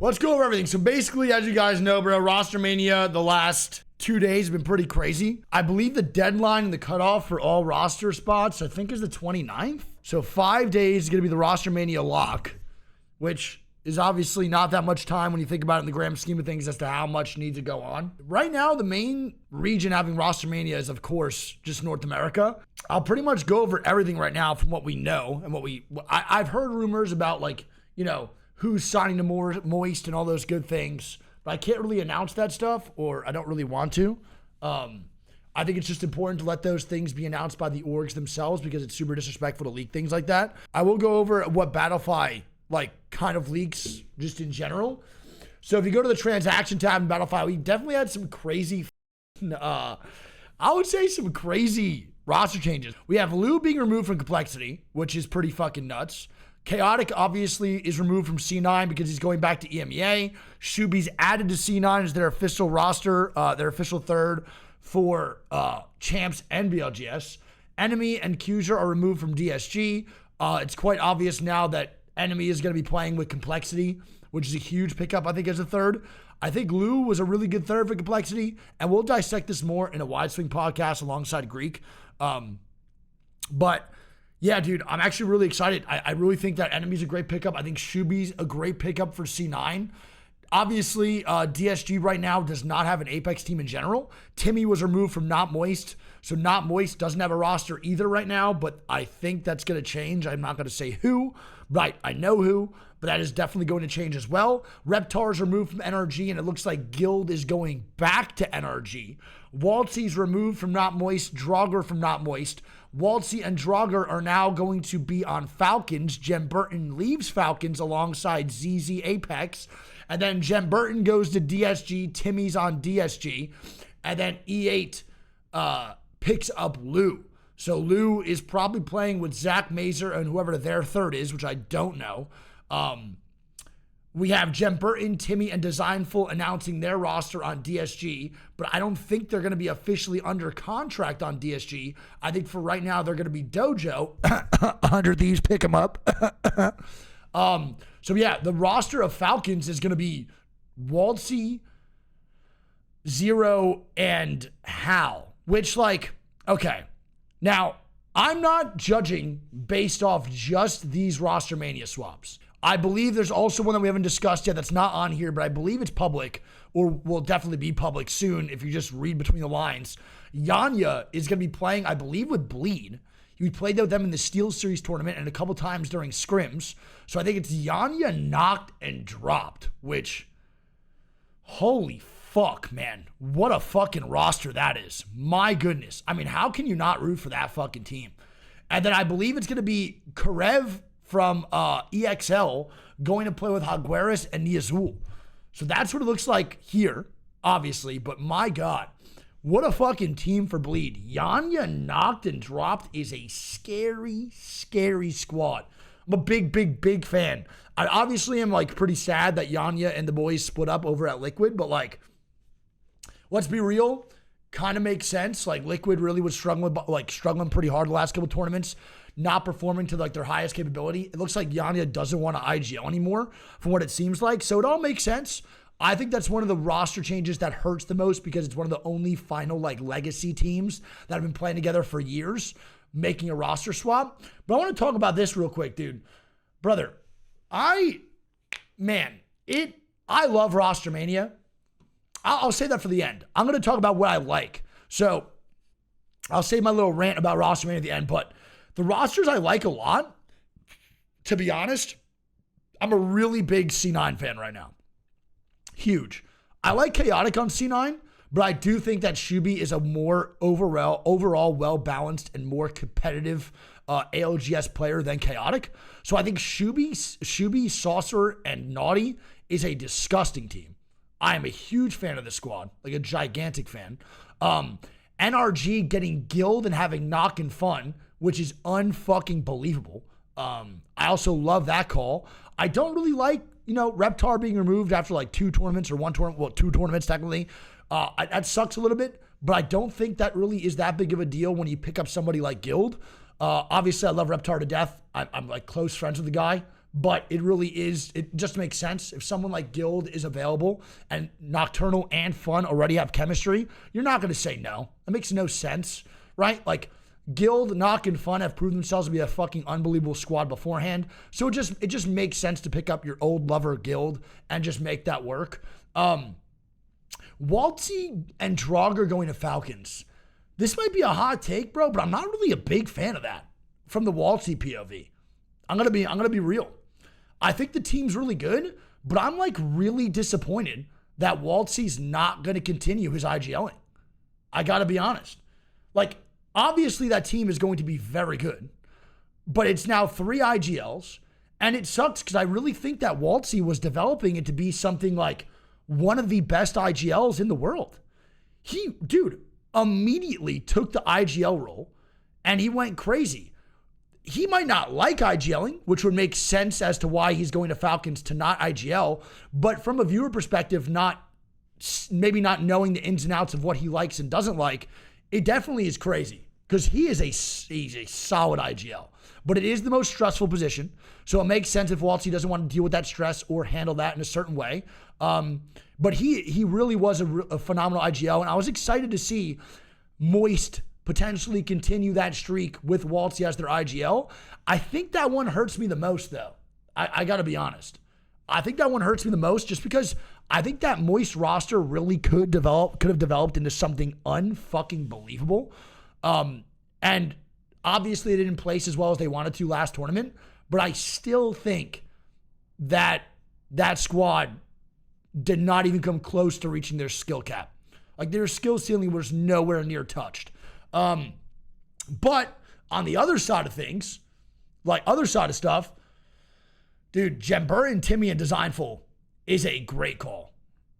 Let's go over everything. So basically, as you guys know, bro, Rostermania, the last 2 days have been pretty crazy. I believe the deadline and the cutoff for all roster spots, I think, is the 29th. So 5 days is going to be the Rostermania lock, which is obviously not that much time when you think about it in the grand scheme of things as to how much needs to go on. Right now, the main region having Rostermania is, of course, just North America. I'll pretty much go over everything right now from what we know and I've heard rumors about, like, you know, who's signing to Moist and all those good things. But I can't really announce that stuff, or I don't really want to. I think it's just important to let those things be announced by the orgs themselves because it's super disrespectful to leak things like that. I will go over what Battlefy, like, kind of leaks just in general. So if you go to the transaction tab in Battlefy, we definitely had some crazy, I would say some crazy roster changes. We have Lou being removed from Complexity, which is pretty fucking nuts. Chaotic, obviously, is removed from C9 because he's going back to EMEA. Shuby's added to C9 as their official roster, their official third for Champs and BLGS. Enemy and Cuser are removed from DSG. It's quite obvious now that Enemy is going to be playing with Complexity, which is a huge pickup, I think, as a third. I think Lou was a really good third for Complexity, and we'll dissect this more in a Wide Swing podcast alongside Greek. But yeah, dude, I'm actually really excited. I really think that Enemy's a great pickup. I think Shuby's a great pickup for C9. Obviously, DSG right now does not have an Apex team in general. Timmy was removed from Not Moist, so Not Moist doesn't have a roster either right now, but I think that's going to change. I'm not going to say who, but I know who, but that is definitely going to change as well. Reptar's removed from NRG, and it looks like Guild is going back to NRG. Waltzy's removed from Not Moist, Draugr from Not Moist. Waltzy and Draugr are now going to be on Falcons. Jem Burton leaves Falcons alongside ZZ Apex. And then Jem Burton goes to DSG. Timmy's on DSG. And then E8 picks up Lou. So Lou is probably playing with Zach Mazer and whoever their third is, which I don't know. We have Jem Burton, Timmy, and Designful announcing their roster on DSG, but I don't think they're going to be officially under contract on DSG. I think for right now, they're going to be Dojo. 100 Thieves, pick them up. So yeah, the roster of Falcons is going to be Waltzy, Zero, and Hal, which, like, okay. Now, I'm not judging based off just these Rostermania swaps. I believe there's also one that we haven't discussed yet that's not on here, but I believe it's public, or will definitely be public soon if you just read between the lines. Yanya is going to be playing, I believe, with Bleed. We played with them in the Steel Series tournament and a couple times during scrims. So I think it's Yanya knocked and dropped, which, holy fuck, man. What a fucking roster that is. My goodness. I mean, how can you not root for that fucking team? And then I believe it's going to be Karev from EXL going to play with Jaguares and Niazul. So that's what it looks like here, obviously. But my God, what a fucking team for Bleed. Yanya knocked and dropped is a scary, scary squad. I'm a big fan. I obviously am, like, pretty sad that Yanya and the boys split up over at Liquid, but, like, let's be real, kind of makes sense. Like, Liquid really was struggling pretty hard the last couple tournaments, not performing to, like, their highest capability. It looks like Yanya doesn't want to IGL anymore from what it seems like. So it all makes sense. I think that's one of the roster changes that hurts the most because it's one of the only final, like, legacy teams that have been playing together for years, making a roster swap. But I want to talk about this real quick, dude. Brother, I love Rostermania. I'll say that for the end. I'm going to talk about what I like. So I'll save my little rant about Rostermania at the end, but the rosters I like a lot, to be honest, I'm a really big C9 fan right now. Huge. I like Chaotic on C9, but I do think that Shuby is a more overall well-balanced and more competitive ALGS player than Chaotic. So I think Shuby, Saucer, and Naughty is a disgusting team. I am a huge fan of this squad, like a gigantic fan. NRG getting Guild and having Knock and Fun, which is unfucking believable. I also love that call. I don't really like, Reptar being removed after like two tournaments or one tournament, well, two tournaments technically. That sucks a little bit, but I don't think that really is that big of a deal when you pick up somebody like Guild. Obviously, I love Reptar to death. I'm like close friends with the guy. but it really is, it just makes sense. If someone like Guild is available and Nocturnal and Fun already have chemistry, you're not going to say no. It makes no sense, right? Like Guild, Nock, and Fun have proven themselves to be a fucking unbelievable squad beforehand. So it just makes sense to pick up your old lover Guild and just make that work. Waltzy and Draugr going to Falcons. This might be a hot take, bro, but I'm not really a big fan of that from the Waltzy POV. I'm gonna be real. I think the team's really good, but I'm like really disappointed that Waltzy's not gonna continue his IGLing. I gotta be honest. Like, obviously that team is going to be very good, but it's now 3 IGLs, and it sucks because I really think that Waltzy was developing it to be something like one of the best IGLs in the world. He, dude, immediately took the IGL role and he went crazy. He might not like IGLing, which would make sense as to why he's going to Falcons to not IGL, but from a viewer perspective, maybe not knowing the ins and outs of what he likes and doesn't like, it definitely is crazy because he's a solid IGL, but it is the most stressful position. So it makes sense if Waltzy doesn't want to deal with that stress or handle that in a certain way. But he really was a phenomenal IGL, and I was excited to see Moist potentially continue that streak with Waltzy as their IGL. I think that one hurts me the most, though. I got to be honest. I think that one hurts me the most just because I think that Moist roster really could have developed into something unfucking believable. And obviously it didn't place as well as they wanted to last tournament, but I still think that squad did not even come close to reaching their skill cap. Like their skill ceiling was nowhere near touched. But on the other side of things, like other side of stuff, dude, Jemburton, Timmy, and Designful is a great call.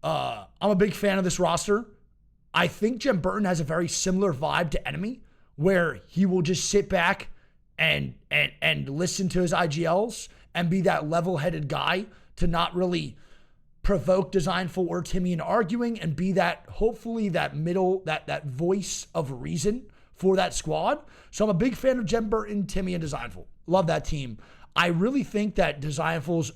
I'm a big fan of this roster. I think Jemburton has a very similar vibe to Enemy, where he will just sit back and listen to his IGLs and be that level-headed guy to not really provoke Designful or Timmy into arguing and be that, hopefully, that middle, that voice of reason for that squad. So I'm a big fan of Jemburton, Timmy, and Designful. Love that team. I really think that Designful's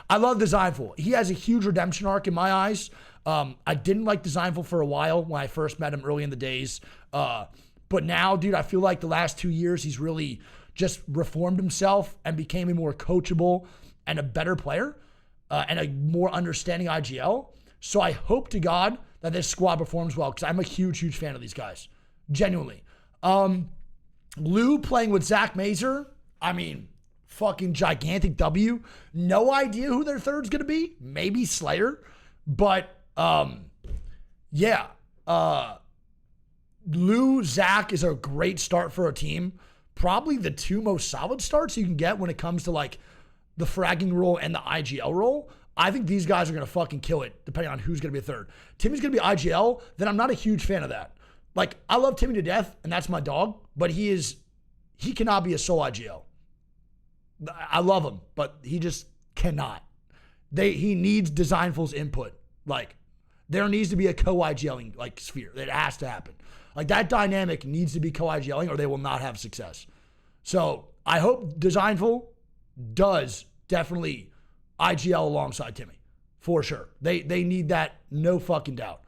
I love Designful. He has a huge redemption arc in my eyes. I didn't like Designful for a while when I first met him early in the days. But now, dude, I feel like the last 2 years he's really just reformed himself and became a more coachable and a better player and a more understanding IGL. So I hope to God that this squad performs well because I'm a huge, huge fan of these guys. Genuinely. Lou playing with Zach Mazer. I mean, fucking gigantic W. No idea who their third's going to be. Maybe Slayer. But, yeah. Lou, Zach is a great start for a team. Probably the 2 most solid starts you can get when it comes to like the fragging role and the IGL role. I think these guys are going to fucking kill it depending on who's going to be a third. Timmy's going to be IGL, then I'm not a huge fan of that. Like, I love Timmy to death, and that's my dog, but he cannot be a sole IGL. I love him, but he just cannot. He needs Designful's input. Like, there needs to be a co-IGLing like sphere. It has to happen. Like, that dynamic needs to be co-IGLing or they will not have success. So I hope Designful does definitely IGL alongside Timmy for sure. They need that, no fucking doubt.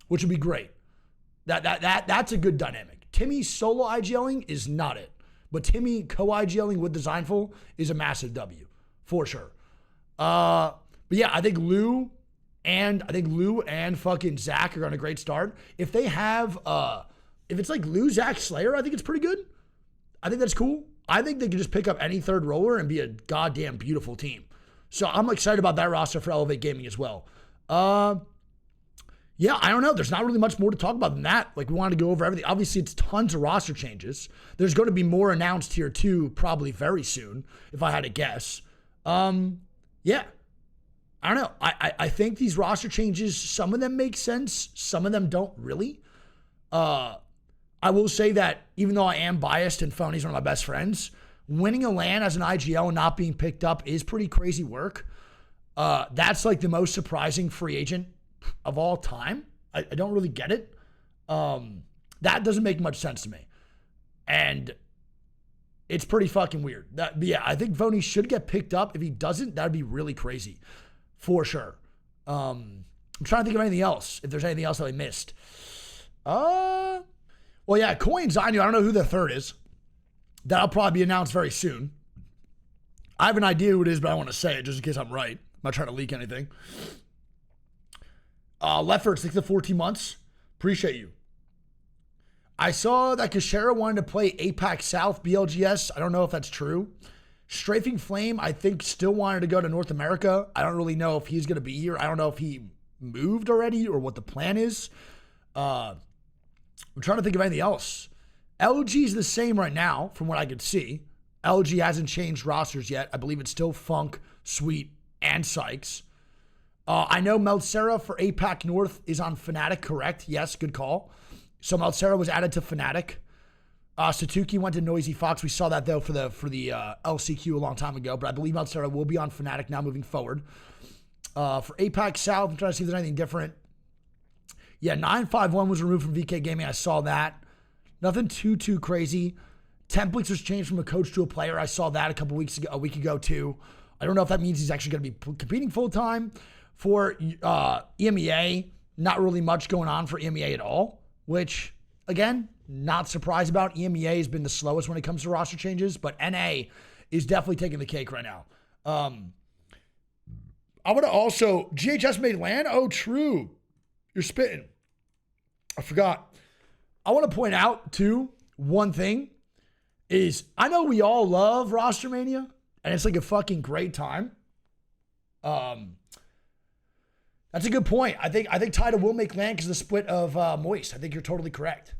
Which would be great. That's a good dynamic. Timmy solo IGLing is not it, but Timmy co-IGLing with Designful is a massive W for sure. But yeah, I think Lou and fucking Zach are on a great start. If they have, if it's like Lou, Zach, Slayer, I think it's pretty good. I think that's cool. I think they can just pick up any third roller and be a goddamn beautiful team. So I'm excited about that roster for Elevate Gaming as well. Yeah, I don't know. There's not really much more to talk about than that. Like, we wanted to go over everything. Obviously, it's tons of roster changes. There's going to be more announced here, too, probably very soon, if I had to guess. Yeah. I don't know. I think these roster changes, some of them make sense. Some of them don't really. I will say that even though I am biased and Phony's one of my best friends, winning a LAN as an IGL and not being picked up is pretty crazy work. That's like the most surprising free agent of all time. I don't really get it. That doesn't make much sense to me. And It's pretty fucking weird. But yeah, I think Phony should get picked up. If he doesn't, that'd be really crazy. For sure. I'm trying to think of anything else. If there's anything else that I missed. Well, yeah, Coins, I don't know who the third is. That'll probably be announced very soon. I have an idea who it is, but I want to say it just in case I'm right. I'm not trying to leak anything. Leffert, 6 to 14 months. Appreciate you. I saw that Kashera wanted to play APAC South BLGS. I don't know if that's true. Strafing Flame, I think, still wanted to go to North America. I don't really know if he's going to be here. I don't know if he moved already or what the plan is. I'm trying to think of anything else. LG is the same right now from what I could see. LG hasn't changed rosters yet. I believe it's still Funk, Sweet, and Sykes. I know Meltsera for APAC North is on Fnatic, correct? Yes, good call. So Meltsera was added to Fnatic. Satuki went to Noisy Fox. We saw that, though, for the LCQ a long time ago. But I believe Meltsera will be on Fnatic now moving forward. For APAC South, I'm trying to see if there's anything different. Yeah, 951 was removed from VK Gaming. I saw that. Nothing too crazy. Templix was changed from a coach to a player. I saw that a week ago, too. I don't know if that means he's actually going to be competing full-time. For EMEA, not really much going on for EMEA at all, which, again, not surprised about. EMEA has been the slowest when it comes to roster changes, but NA is definitely taking the cake right now. I would have also, GHS made LAN? Oh, true. You're spitting. I forgot. I want to point out, too, one thing is I know we all love Rostermania, and it's like a fucking great time. That's a good point. I think Tida will make LAN because of the split of Moist. I think you're totally correct.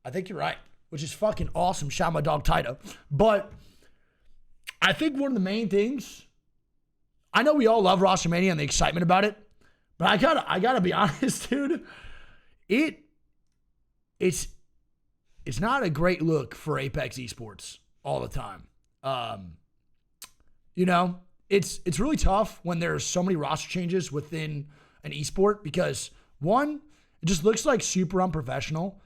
I think you're right, which is fucking awesome. Shout out my dog Tida. But I think one of the main things, I know we all love Rostermania and the excitement about it, but I gotta be honest, dude. It's not a great look for Apex Esports all the time. It's really tough when there's so many roster changes within an esport because, one, it just looks like super unprofessional.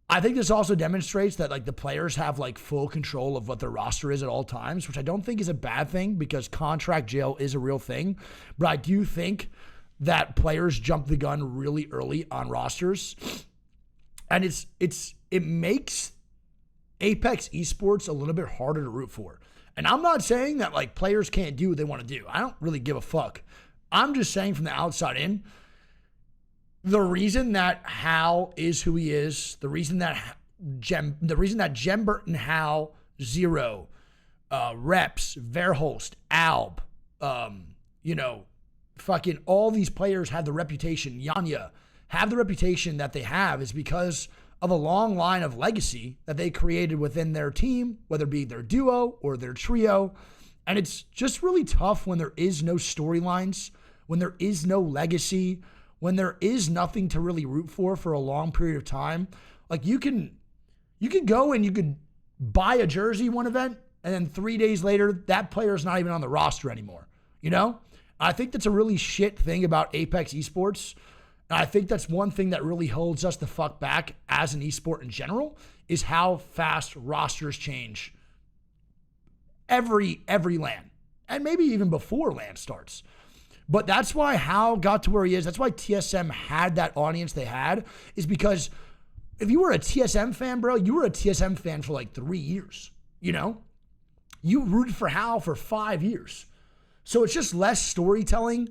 I think this also demonstrates that like the players have like full control of what their roster is at all times, which I don't think is a bad thing because contract jail is a real thing. But I do think that players jump the gun really early on rosters. And it makes Apex Esports a little bit harder to root for. And I'm not saying that like players can't do what they want to do. I don't really give a fuck. I'm just saying from the outside in, the reason that Hal is who he is, the reason that Gembert and Hal, Zero, Reps, Verholst, Alb, fucking all these players have the reputation, Yanya, have the reputation that they have is because of a long line of legacy that they created within their team, whether it be their duo or their trio. And it's just really tough when there is no storylines, when there is no legacy, when there is nothing to really root for a long period of time. Like you can go and you could buy a jersey one event, and then 3 days later, that player is not even on the roster anymore. I think that's a really shit thing about Apex Esports. And I think that's one thing that really holds us the fuck back as an esport in general is how fast rosters change every LAN. And maybe even before LAN starts. But that's why Hal got to where he is. That's why TSM had that audience they had, is because if you were a TSM fan, bro, you were a TSM fan for like 3 years, You rooted for Hal for 5 years. So it's just less storytelling,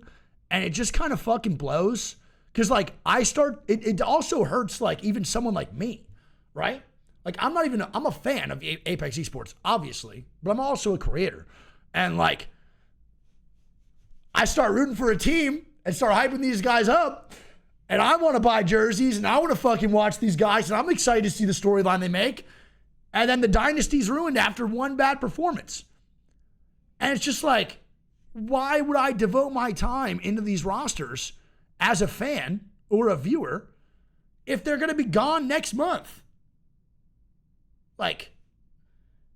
and it just kind of fucking blows. Because, like, it also hurts, like, even someone like me, right? Like, I'm a fan of Apex Esports, obviously, but I'm also a creator. And, like, I start rooting for a team and start hyping these guys up, and I want to buy jerseys, and I want to fucking watch these guys, and I'm excited to see the storyline they make. And then the dynasty's ruined after one bad performance. And it's just like, why would I devote my time into these rosters as a fan or a viewer if they're going to be gone next month? Like,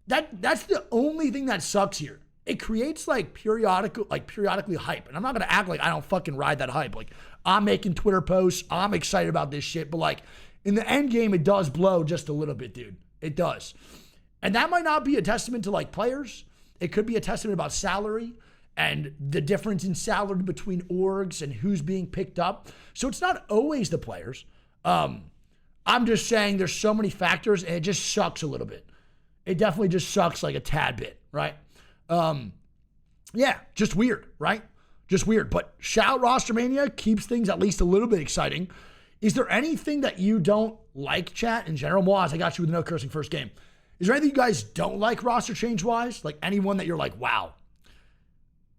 that's the only thing that sucks here. It creates periodically hype. And I'm not going to act like I don't fucking ride that hype. Like, I'm making Twitter posts. I'm excited about this shit. But like, in the end game, it does blow just a little bit, dude. It does. And that might not be a testament to like players. It could be a testament about salary and the difference in salary between orgs and who's being picked up. So it's not always the players. I'm just saying there's so many factors and it just sucks a little bit. It definitely just sucks like a tad bit, right? Yeah, just weird, right? Just weird. But shout Rostermania keeps things at least a little bit exciting. Is there anything that you don't like, chat, in general? Moaz, I got you with the no cursing first game. Is there anything you guys don't like roster change-wise? Like anyone that you're like, wow,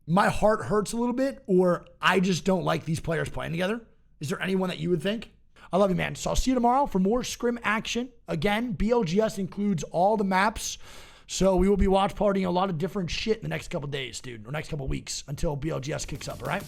my heart hurts a little bit, or I just don't like these players playing together? Is there anyone that you would think? I love you, man. So I'll see you tomorrow for more scrim action. Again, BLGS includes all the maps. So we will be watch partying a lot of different shit in the next couple days, dude, or next couple weeks until BLGS kicks up, all right?